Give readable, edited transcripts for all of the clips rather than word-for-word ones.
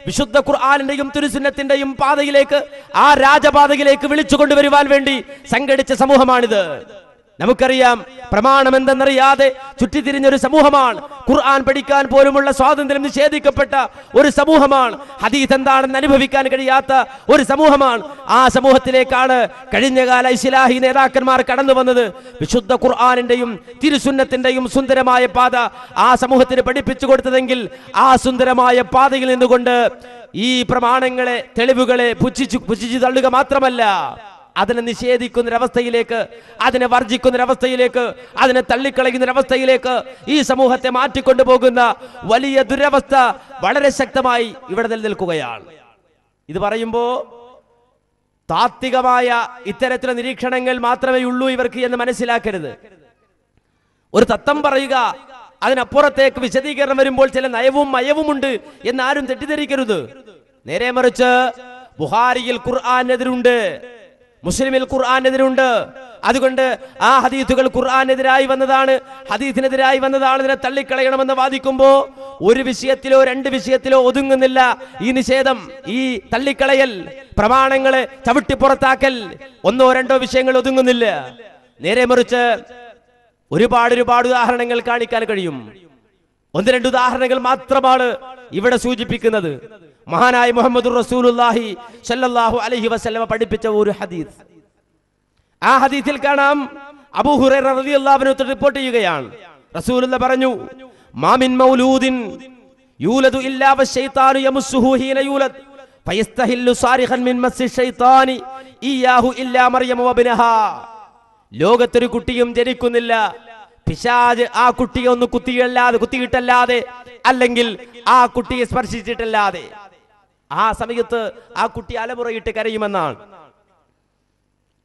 വിശുദ്ധ ഖുർആനിന്റെയും തിരുസുന്നത്തിന്റെയും പാതയിലേക്ക്, ആ രാജപാതയിലേക്ക് വിളിച്ചു കൊണ്ടുവരുവാൻ വേണ്ടി സംഘടിച്ച സമൂഹമാണിത്. നമുക്കറിയാം, പ്രമാണം എന്തെന്നറിയാതെ ചുറ്റിത്തിരിഞ്ഞൊരു സമൂഹമാണ്. ഖുർആൻ പഠിക്കാൻ പോലുമുള്ള സ്വാതന്ത്ര്യം നിഷേധിക്കപ്പെട്ട ഒരു സമൂഹമാണ്. ഹദീസ് എന്താണെന്ന് അനുഭവിക്കാൻ കഴിയാത്ത ഒരു സമൂഹമാണ്. ആ സമൂഹത്തിലേക്കാണ് കഴിഞ്ഞകാല ഇസ്ലാഹി നേതാക്കന്മാർ കടന്നു വന്നത്. വിശുദ്ധ ഖുർആനിന്റെയും തിരുസുന്നത്തിന്റെയും സുന്ദരമായ പാത ആ സമൂഹത്തിന് പഠിപ്പിച്ചു കൊടുത്തതെങ്കിൽ, ആ സുന്ദരമായ പാതയിൽ നിന്നുകൊണ്ട് ഈ പ്രമാണങ്ങളെ, തെളിവുകളെ പുച്ഛിച്ചു തള്ളുക മാത്രമല്ല, അതിനെ നിഷേധിക്കുന്നൊരവസ്ഥയിലേക്ക്, അതിനെ വർജിക്കുന്നൊരവസ്ഥയിലേക്ക്, അതിനെ തള്ളിക്കളയുന്നൊരവസ്ഥയിലേക്ക് ഈ സമൂഹത്തെ മാറ്റിക്കൊണ്ടുപോകുന്ന വലിയ ദുരവസ്ഥ വളരെ ശക്തമായി ഇവിടെ നിലനിൽക്കുകയാണ്. ഇത് പറയുമ്പോൾ താത്വികമായ ഇത്തരത്തിലുള്ള നിരീക്ഷണങ്ങൾ മാത്രമേ ഉള്ളൂ ഇവർക്ക് എന്ന് മനസ്സിലാക്കരുത്. ഒരു തത്വം പറയുക, അതിനപ്പുറത്തേക്ക് വിശദീകരണം വരുമ്പോൾ ചില നയവും മയവുമുണ്ട് എന്നാരും തെറ്റിദ്ധരിക്കരുത്. നേരെ മറിച്ച് ബുഖാരിയിൽ ഖുർആനെതിരുണ്ട്, മുസ്ലിമിൽ ഖുർആനെതിരുണ്ട്. അതുകൊണ്ട് ആ ഹദീസുകൾ ഖുർആനെതിരായി വന്നതാണ്, ഹദീസിനെതിരായി വന്നതാണ്, ഇതിനെ തള്ളിക്കളയണമെന്ന് വാദിക്കുമ്പോൾ ഒരു വിഷയത്തിലോ രണ്ട് വിഷയത്തിലോ ഒതുങ്ങുന്നില്ല ഈ നിഷേധം, ഈ തള്ളിക്കളയൽ, പ്രമാണങ്ങളെ ചവിട്ടിപ്പുറത്താക്കൽ, ഒന്നോ രണ്ടോ വിഷയങ്ങൾ ഒതുങ്ങുന്നില്ല. നേരെ മറിച്ച് ഒരുപാട് ഉദാഹരണങ്ങൾ കാണിക്കാൻ കഴിയും. ഒന്ന് രണ്ട് ഉദാഹരണങ്ങൾ മാത്രമാണ് ഇവിടെ സൂചിപ്പിക്കുന്നത്. മഹാനായ മുഹമ്മദുർ റസൂലുള്ളാഹി സ്വല്ലല്ലാഹു അലൈഹി വസല്ലം പഠിപ്പിച്ച ഒരു ഹദീസ്. ആ ഹദീസിൽ കാണാം, അബൂ ഹുറൈറ റളിയല്ലാഹു അൻഹു റിപ്പോർട്ട് ചെയ്യുകയാണ്, റസൂലുള്ളാഹി പറഞ്ഞു, മാമിൻ മൗലൂദിൻ യൂലദു ഇല്ലാ വശൈത്താനു യമുസ്സുഹു ഹീന യൂലദ് ഫയസ്തഹില്ലു സാരിഖൻ മിൻ മസ്സി ശൈത്താനി ഇയാഹു ഇല്ലാ മറിയം വബ്നഹാ. ലോകത്തൊരു കുട്ടിയും ജനിക്കുന്നില്ല, പിശാച് ആ കുട്ടിയെ ഒന്ന് കുത്തിയിട്ടല്ലാതെ അല്ലെങ്കിൽ ആ കുട്ടിയെ സ്പർശിച്ചിട്ടല്ലാതെ. ആ സമയത്ത് ആ കുട്ടി അലമുറയിട്ട് കരയുമെന്നാണ്.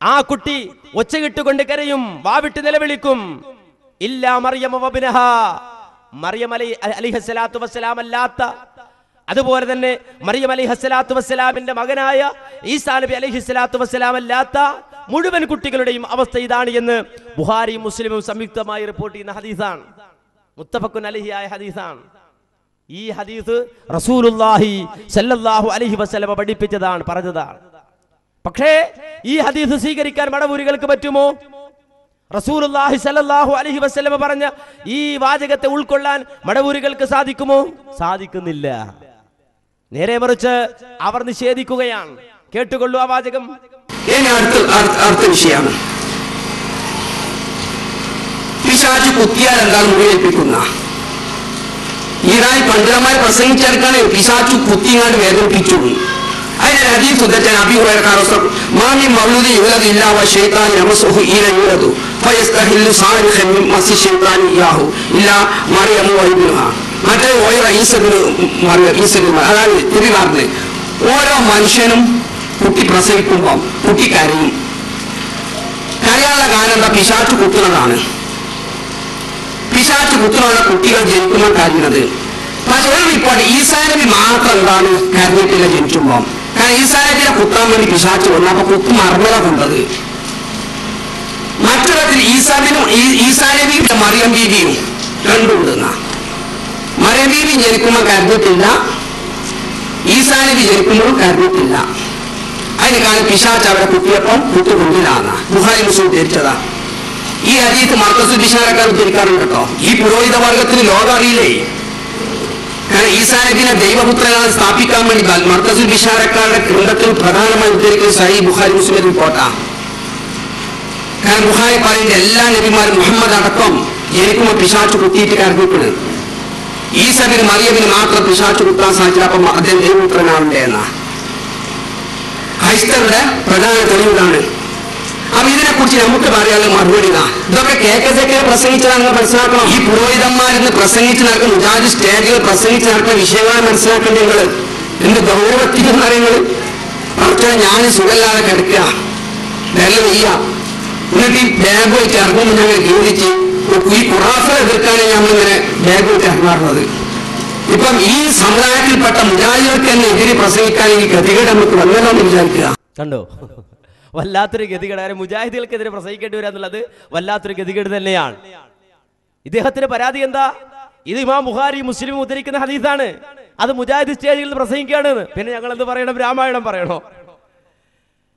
ആ കുട്ടി ഒച്ചകിട്ടുകൊണ്ട് കരയും, വാവിട്ട് നിലവിളിക്കും. ഇല്ലാ മറിയം വബ്നഹാ, മറിയം അലൈഹിസ്സലാത്തു വസ്സലാം അല്ലാത്ത, അതുപോലെ തന്നെ മറിയം അലൈഹിസ്സലാത്തു വസ്സലാമിന്റെ മകനായ ഈസാ നബി അലൈഹിസ്സലാത്തു വസ്സലാം അല്ലാത്ത മുഴുവൻ കുട്ടികളുടെയും അവസ്ഥ ഇതാണ് എന്ന് ബുഖാരിയും മുസ്ലിമും സംയുക്തമായി റിപ്പോർട്ട് ചെയ്യുന്ന ഹദീസാണ്. മുത്തഫഖുൻ അലൈഹി ആയ ഹദീസാണ്. ഈ ഹദീസ് റസൂലുള്ളാഹി സ്വല്ലല്ലാഹു അലൈഹി വസല്ലം പഠിപ്പിച്ചതാണ്, പറഞ്ഞതാണ്. പക്ഷേ ഈ ഹദീസ് സ്വീകരിക്കാൻ മടവൂരികൾക്ക് പറ്റുമോ? റസൂലുള്ളാഹി സ്വല്ലല്ലാഹു അലൈഹി വസല്ലം പറഞ്ഞ ഈ വാചകത്തെ ഉൾക്കൊള്ളാൻ മടവൂരികൾക്ക് സാധിക്കുമോ? സാധിക്കുന്നില്ല. നേരെ മറിച്ച് അവർ നിഷേധിക്കുകയാണ്. കേട്ടുകൊള്ളൂ ആ വാചകം. അടുത്ത വിഷയമാണ് പിശാച് കുത്തിയാൽ എന്താണ് മുറിവേൽപ്പിക്കുന്ന. ഈടായി പണ്ഡിതന്മാർ പ്രസംഗിച്ചെടുക്കാണ് പിശാചു കുത്തിങ്ങാണ്ട് വേദനിപ്പിച്ചു. അതിന്റെ ഹദീസ് ഉദ്ധരിച്ച അബീ ഹുറൈറ മാമി മൗലൂദി യൂലദു ഇല്ലാ വശൈത്താൻ യമസുഹു ഈന യൂലദു ഫയസ്തഹില്ലു സാരിഖൻ മിൻ മസ്സി ശൈത്താൻ ഇയാഹു ഇല്ലാ മറിയം വബ്നഹാ. മറ്റേ അതായത് തിരുനാറിന് ഓരോ മനുഷ്യനും കുട്ടി പ്രസവിക്കുമ്പോൾ കുട്ടി കരയും. കരയാനുള്ള കാരണം എന്താ? പിശാചു കുത്തുന്നതാണ്. പിശാചു കുത്തുന്നതാണ് കുട്ടികൾ ജനിക്കുമ്പോൾ കരയുന്നത്. പക്ഷെ ഒരു റിപ്പോർട്ട് ഈസാ നബി മാത്രം എന്താണ് കരഞ്ഞിട്ടില്ല ജനിക്കുമ്പോൾ. കാരണം ഈസാ നബിയെ കുത്താൻ വേണ്ടി പിശാചു വന്നു, അപ്പൊ കുത്തു മർമ്മത കൊണ്ടത്. മറ്റൊരത്തിൽ ഈസാ നബിയും മറിയം ബീവിയും രണ്ടുണ്ടെന്ന. മറിയം ബീവി ജനിക്കുമ്പോൾ കരഞ്ഞിട്ടില്ല, ഈസാ നബി ജനിക്കുമ്പോഴും കരഞ്ഞിട്ടില്ല. അതിന് കാരണം പിശാച് അവരെ കുത്തിയപ്പം കുത്തുകൊണ്ടില്ലാന്ന ബുഖാരി മുസ്ലിം ധരിച്ചതാ. ഈ ഹദീസ് മർക്കസുൽ ബിശാറക്കാർ ഉദ്ധരിക്കാറുണ്ട് കേട്ടോ. ഈ പുരോഹിത വർഗത്തിന് ലോകം അറിയില്ലേ? കാരണം ഈസാ നബിനെ ദൈവപുത്രനാണ് സ്ഥാപിക്കാൻ വേണ്ടി മർക്കസുൽ ബിശാറക്കാരുടെ ഗ്രന്ഥത്തിൽ പ്രധാനമായി ഉദ്ധരിക്കുന്ന സഹീഹ് ബുഖാരി മുസ്ലിം റിപ്പോർട്ടാ. കാരണം ബുഖാരി പറയുന്ന എല്ലാ നബിമാരും മുഹമ്മദ് അടക്കം ജനിക്കുമ്പോൾ പിശാച് കുത്തിയിട്ട് കരഞ്ഞിട്ടുണ്ട്. ഈസബിന് മറിയമിന് മാത്രം പിശാച് കുത്താൻ സാധിച്ചില്ല, അപ്പം അദ്ദേഹം ദൈവപുത്രനാവണ്ടേ എന്നാ ക്രൈസ്തവരുടെ പ്രധാന തെളിവുകളാണ്. അപ്പൊ ഇതിനെ കുറിച്ച് നമുക്ക് പറയാനുള്ള മറുപടി ഇതൊക്കെ കേക്കെ പ്രസംഗിച്ചതാണെന്ന് മനസ്സിലാക്കണം. ഈ പുരോഹിതന്മാരിന്ന് പ്രസംഗിച്ച് നടക്കുന്ന മുജാഹിദ് സ്റ്റേജുകൾ പ്രസംഗിച്ച് നടക്കുന്ന വിഷയങ്ങളെ മനസ്സിലാക്കേണ്ടി നിങ്ങൾ എന്ത് ഗൗരവത്തിക്കുന്ന അറിയുന്നത്. പക്ഷേ ഞാൻ സുഖമില്ലാതെ കിടക്കുക, വെള്ളം വയ്യ, എന്നിട്ട് ഈ ബാഗ് വെച്ച് ഇറങ്ങുമ്പോൾ ഞങ്ങൾ ഗീതിച്ച് ഈ ഖുറാഫിനെ എതിർക്കാനാണ് ഞങ്ങളിങ്ങനെ ബാഗ് വെച്ച് ഇറങ്ങാറുള്ളത്. ഇപ്പം ഈ സമുദായത്തിൽപ്പെട്ട മുജാഹിദുകൾക്ക് തന്നെ എതിരെ പ്രസംഗിക്കാൻ ഈ ഗതികേട് നമുക്ക് വന്നല്ലോ എന്ന് വിചാരിക്കുക. കണ്ടോ, വല്ലാത്തൊരു ഗതികേട്. മുജാഹിദുകൾക്കെതിരെ പ്രസംഗിക്കേണ്ടി വരിക എന്നുള്ളത് വല്ലാത്തൊരു ഗതികേട് തന്നെയാണ്. ഇദ്ദേഹത്തിന്റെ പരാതി എന്താ? ഇത് ഇമാം ബുഖാരി മുസ്ലിം ഉദ്ധരിക്കുന്ന ഹദീസാണ്. അത് മുജാഹിദ് സ്റ്റേജിൽ പ്രസംഗിക്കുകയാണ്. പിന്നെ ഞങ്ങൾ എന്ത് പറയണം? രാമായണം പറയണോ?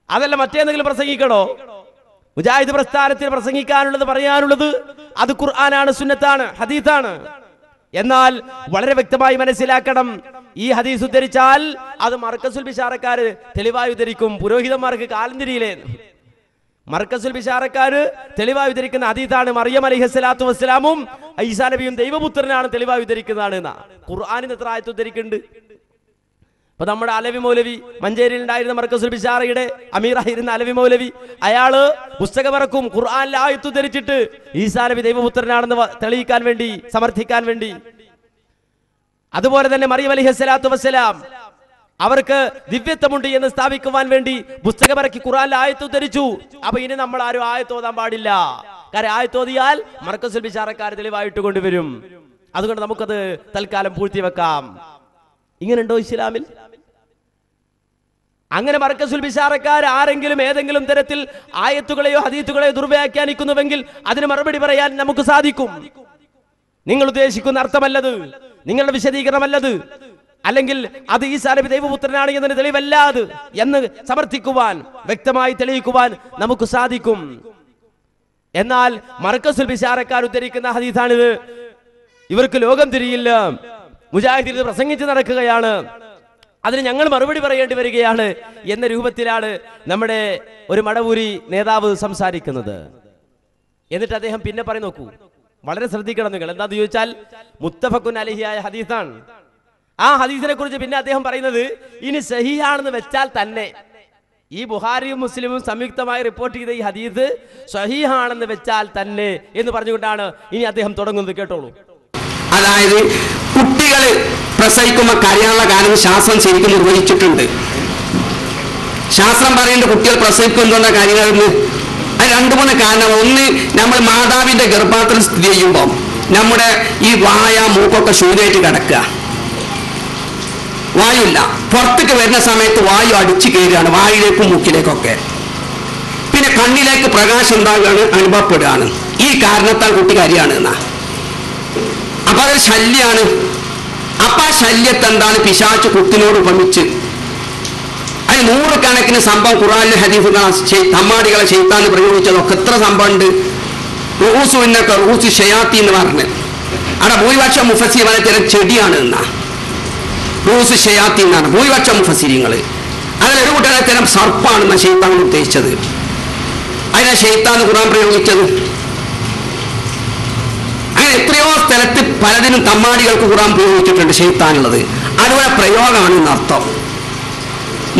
അതല്ല മറ്റേന്തെങ്കിലും പ്രസംഗിക്കണോ? മുജാഹിദ് പ്രസ്ഥാനത്തിൽ പ്രസംഗിക്കാനുള്ളത്, പറയാനുള്ളത് അത് ഖുർആനാണ്, സുന്നത്താണ്, ഹദീസാണ്. എന്നാൽ വളരെ വ്യക്തമായി മനസ്സിലാക്കണം, ഈ ഹദീസ് ഉദ്ധരിച്ചാൽ അത് മർക്കസുൽ ബിശാറക്കാര് തെളിവായി ഉദ്ധരിക്കും. പുരോഹിതന്മാർക്ക് കാലം തിരിയില്ലേ? മർക്കസുൽ ബിശാറക്കാര് തെളിവായി ഉദ്ധരിക്കുന്ന ഹദീസാണ്. മറിയം അലൈഹിസ്സലാത്തു വസ്സലാമും ഈസാ നബിയും ദൈവപുത്രനാണ് തെളിവായി ഉദ്ധരിക്കുന്നതാണ് എന്നാ. ഖുർആനിന് എത്ര ആയത്ത് ഉദ്ധരിക്കുന്നുണ്ട്? അപ്പൊ നമ്മുടെ അലവി മൗലവി, മഞ്ചേരിയിൽ ഉണ്ടായിരുന്ന മർക്കസുൽ ബിശാറയുടെ അമീറായിരുന്ന അലവി മൗലവി, അയാള് പുസ്തകമിറക്കും ഖുർആനിലെ ആയത്ത് ഉദ്ധരിച്ചിട്ട് ഈസാ നബി ദൈവപുത്രനാണെന്ന് തെളിയിക്കാൻ വേണ്ടി, സമർത്ഥിക്കാൻ വേണ്ടി. അതുപോലെ തന്നെ മറിയം അലൈഹിസ്സലാത്തു വസ്സലാം അവർക്ക് ദിവ്യത്വമുണ്ട് എന്ന് സ്ഥാപിക്കുവാൻ വേണ്ടി പുസ്തകമിറക്കി ഖുർആനിലെ ആയത്ത് ഉദ്ധരിച്ചു. അപ്പൊ ഇനി നമ്മൾ ആരും ആയത്ത് ഓതാൻ പാടില്ല. കാരണം ആയത്ത് ഓതിയാൽ മർക്കസുൽ ബിശാറക്കാർ തെളിവായിട്ട് കൊണ്ടുവരും. അതുകൊണ്ട് നമുക്കത് തൽക്കാലം പൂഴ്ത്തിവെക്കാം. ഇങ്ങനെയുണ്ടോ ഇസ്ലാമിൽ? അങ്ങനെ മർക്കസുൽ ബിശാറക്കാർ ആരെങ്കിലും ഏതെങ്കിലും തരത്തിൽ ആയത്തുകളെയോ ഹദീത്തുകളെയോ ദുർവ്യാഖ്യാനിക്കുന്നുവെങ്കിൽ അതിന് മറുപടി പറയാൻ നമുക്ക് സാധിക്കും. നിങ്ങൾ ഉദ്ദേശിക്കുന്ന അർത്ഥമല്ലത്, നിങ്ങളുടെ വിശദീകരണമല്ലത്, അല്ലെങ്കിൽ അത് ഈസാ നബി ദൈവപുത്രനാണ് എന്നതിന് തെളിവല്ലാത് എന്ന് സമർത്ഥിക്കുവാൻ, വ്യക്തമായി തെളിയിക്കുവാൻ നമുക്ക് സാധിക്കും. എന്നാൽ മർക്കസുൽ ബിശാറക്കാർ ഉദ്ധരിക്കുന്ന ഹദീസാണിത്. ഇവർക്ക് ലോകം തിരിയില്ല, മുജാഹിദീൻ പ്രസംഗിച്ച് നടക്കുകയാണ്, അതിന് ഞങ്ങൾ മറുപടി പറയേണ്ടി വരികയാണ് എന്ന രൂപത്തിലാണ് നമ്മുടെ ഒരു മടവൂരി നേതാവ് സംസാരിക്കുന്നത്. എന്നിട്ട് അദ്ദേഹം പിന്നെ പറയും, നോക്കൂ, വളരെ ശ്രദ്ധിക്കണം നിങ്ങൾ. എന്താന്ന് ചോദിച്ചാൽ മുത്തഫഖുൻ അലൈഹിയായ ഹദീസാണ്. ആ ഹദീസിനെ കുറിച്ച് പിന്നെ അദ്ദേഹം പറയുന്നത്, ഇനി സഹീഹാണെന്ന് വെച്ചാൽ തന്നെ, ഈ ബുഖാരിയും മുസ്ലിമും സംയുക്തമായി റിപ്പോർട്ട് ചെയ്ത ഈ ഹദീസ് സഹീഹാണെന്ന് വെച്ചാൽ തന്നെ എന്ന് പറഞ്ഞുകൊണ്ടാണ് ഇനി അദ്ദേഹം തുടങ്ങുന്നത്. കേട്ടോളൂ. അതായത് കുട്ടികൾ പ്രസവിക്കുമ്പോൾ കരയാനുള്ള കാരണം ശാസ്ത്രം ശരിക്കും നിർവഹിച്ചിട്ടുണ്ട്. ശാസ്ത്രം പറയുന്നത് കുട്ടികൾ പ്രസവിക്കുന്ന കാര്യങ്ങളെന്ന് അത് 2-3 കാരണം. ഒന്ന്, നമ്മൾ മാതാവിന്റെ ഗർഭപാത്രം സ്ഥിതി ചെയ്യുമ്പോൾ നമ്മുടെ ഈ വായ മൂക്കൊക്കെ ശൂന്യമായിട്ട് കിടക്കുക, വായുല്ല. പുറത്തേക്ക് വരുന്ന സമയത്ത് വായു അടിച്ചു കയറുകയാണ് വായിലേക്കും മൂക്കിലേക്കൊക്കെ. പിന്നെ കണ്ണിലേക്ക് പ്രകാശം ഉണ്ടാകുകയാണ്, അനുഭവപ്പെടുകയാണ്. ഈ കാരണത്താൽ കുട്ടി കരിയാണ് എന്നാ. അപ്പൊ അതൊരു ശല്യാണ്. അപ്പൊ ആ ശല്യത്തെ എന്താണ് പിശാച് കുട്ടിനോട് ഉപമിച്ച് അതിന് 100 കണക്കിന് സംഭവം ഖുർആനിലെ ഹദീസ് തമ്മാടികളെ ശൈത്താൻ പ്രയോഗിച്ചതൊക്കെ എത്ര സംഭവം ഉണ്ട്. റൂസുന്നൊക്കെ റൂസ് ഷയാത്തി എന്ന് പറഞ്ഞ് അവിടെ ഭൂരിപക്ഷം മുഫസ്സിർ ചില ചെടിയാണ് എന്നാ. റൂസ് ഷയാത്തി എന്നാണ് ഭൂരിപക്ഷം മുഫസ്സിരിങ്ങൾ. അതിലൊരു കൂട്ടരെ തരം സർപ്പാണെന്ന ശൈത്താൻ ഉദ്ദേശിച്ചത്. അതിനെ ശൈത്താൻ ഖുർആൻ പ്രയോഗിച്ചത്. അങ്ങനെ എത്രയോ സ്ഥലത്ത് പലതിനും തമ്മാടികൾക്ക് ഖുർആൻ പ്രയോഗിച്ചിട്ടുണ്ട് ശൈത്താനുള്ളത്. അതുപോലെ പ്രയോഗമാണ് എന്നർത്ഥം.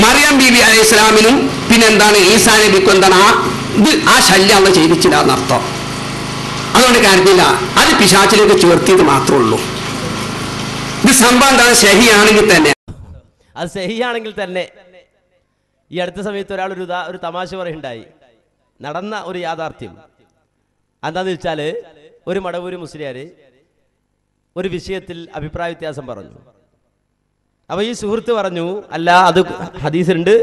മറിയം ബീബി അലൈഹി ഇസ്ലാമിനും പിന്നെന്താണ് ഈസാ നബിക്കും എന്താണ് ആ ശല്യം അള്ള ചെയ്തിച്ചില്ല എന്നർത്ഥം. അതുകൊണ്ട് കാര്യത്തില്ല, അത് പിശാചിലേക്ക് ചേർത്തിയത് മാത്രമേ ഉള്ളൂ. ഇത് സംഭവം എന്താണ്? സഹിയാണെങ്കിൽ തന്നെ, അത് സഹിയാണെങ്കിൽ തന്നെ. ഈ അടുത്ത സമയത്ത് ഒരാൾ ഒരു തമാശ പറയുണ്ടായി. നടന്ന ഒരു യാഥാർത്ഥ്യം എന്താന്ന് വെച്ചാല്, ഒരു മടവൂര് മുസ്ലിയാര് ഒരു വിഷയത്തിൽ അഭിപ്രായ വ്യത്യാസം പറഞ്ഞു. അപ്പൊ ഈ സുഹൃത്ത് പറഞ്ഞു, അല്ല അത് ഹദീസുണ്ട്,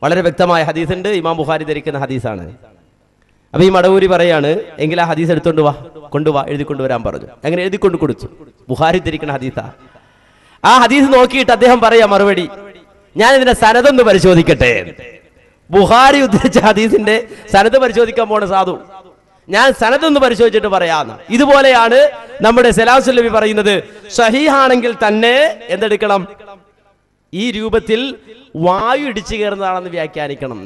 വളരെ വ്യക്തമായ ഹദീസുണ്ട്, ഇമാം ബുഖാരി ധരിക്കുന്ന ഹദീസാണ്. അപ്പൊ ഈ മടവൂരി പറയാണ്, എങ്കിൽ ആ ഹദീസ് എടുത്തോണ്ട് വാ, കൊണ്ടുവാ, എഴുതിക്കൊണ്ടുവരാൻ പറഞ്ഞു. അങ്ങനെ എഴുതിക്കൊണ്ട് കൊടുത്തു. ബുഖാരി ധരിക്കുന്ന ഹദീസാ. ആ ഹദീസ് നോക്കിയിട്ട് അദ്ദേഹം പറയാ മറുപടി, ഞാൻ ഇതിന്റെ സനദൊന്ന് പരിശോധിക്കട്ടെ. ബുഖാരി ഉദ്ധരിച്ച ഹദീസിന്റെ സനദ് പരിശോധിക്കാൻ പോണ സാധു, ഞാൻ സനദൊന്ന് പരിശോധിച്ചിട്ട് പറയാന്ന്. ഇതുപോലെയാണ് നമ്മുടെ സലാസുൽ നബി പറയുന്നത്, സഹീഹാണെങ്കിൽ തന്നെ എന്തെടുക്കണം? ഈ രൂപത്തിൽ വായു ഇടിച്ചു കയറുന്നതാണെന്ന് വ്യാഖ്യാനിക്കണം.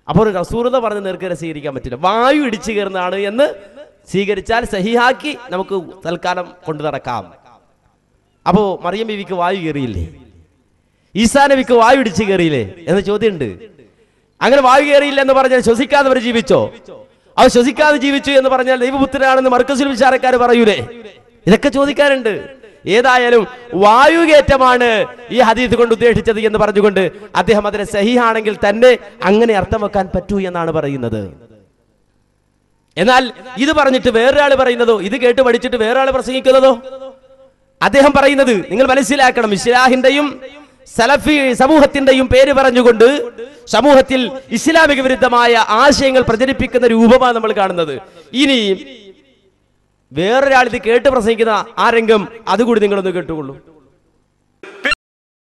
അപ്പോൾ റസൂലുള്ളാഹി പറഞ്ഞ നേർക്കരെ സ്വീകരിക്കാൻ പറ്റില്ല. വായു ഇടിച്ചു കയറുന്നതാണ് എന്ന് സ്വീകരിച്ചാൽ സഹീഹാക്കി നമുക്ക് തൽക്കാലം കൊണ്ടു നടക്കാം. അപ്പോ മറിയം ബീവിക്ക് വായു കയറിയില്ലേ? ഈസാ നബിക്ക് വായു ഇടിച്ചു കയറിയില്ലേ എന്ന ചോദ്യമുണ്ട്. അങ്ങനെ വായു കയറിയില്ല എന്ന് പറഞ്ഞാൽ ശ്വസിക്കാതെ അവർ ജീവിച്ചോ? അവർ ശ്വസിക്കാതെ ജീവിച്ചു എന്ന് പറഞ്ഞാൽ ദൈവപുത്രനാണെന്ന് മർക്കസുൽ ബിശാറക്കാർ പറയൂലേ? ഇതൊക്കെ ചോദിക്കാറുണ്ട്. ഏതായാലും വായുകേറ്റമാണ് ഈ ഹദീസ് കൊണ്ട് ഉദ്ദേശിച്ചത് എന്ന് പറഞ്ഞുകൊണ്ട് അദ്ദേഹം അതിനെ സഹീഹാണെങ്കിൽ തന്നെ അങ്ങനെ അർത്ഥം വെക്കാൻ പറ്റൂ എന്നാണ് പറയുന്നത്. എന്നാൽ ഇത് പറഞ്ഞിട്ട് വേറൊരാൾ പറയുന്നതോ, ഇത് കേട്ട് പഠിച്ചിട്ട് വേറൊരാൾ പ്രസംഗിക്കുന്നതോ, അദ്ദേഹം പറയുന്നത് നിങ്ങൾ മനസ്സിലാക്കണം, ഇസ്ലാഹിന്റെയും സലഫി സമൂഹത്തിന്റെയും പേര് പറഞ്ഞുകൊണ്ട് സമൂഹത്തിൽ ഇസ്ലാമിക വിരുദ്ധമായ ആശയങ്ങൾ പ്രചരിപ്പിക്കുന്ന രൂപമാണ് നമ്മൾ കാണുന്നത്. ഇനി വേറൊരാൾ ഇത് കേട്ട് പ്രസംഗിക്കുന്ന ആ രംഗം അതുകൂടി നിങ്ങളൊന്ന് കേട്ടുകൊള്ളൂ.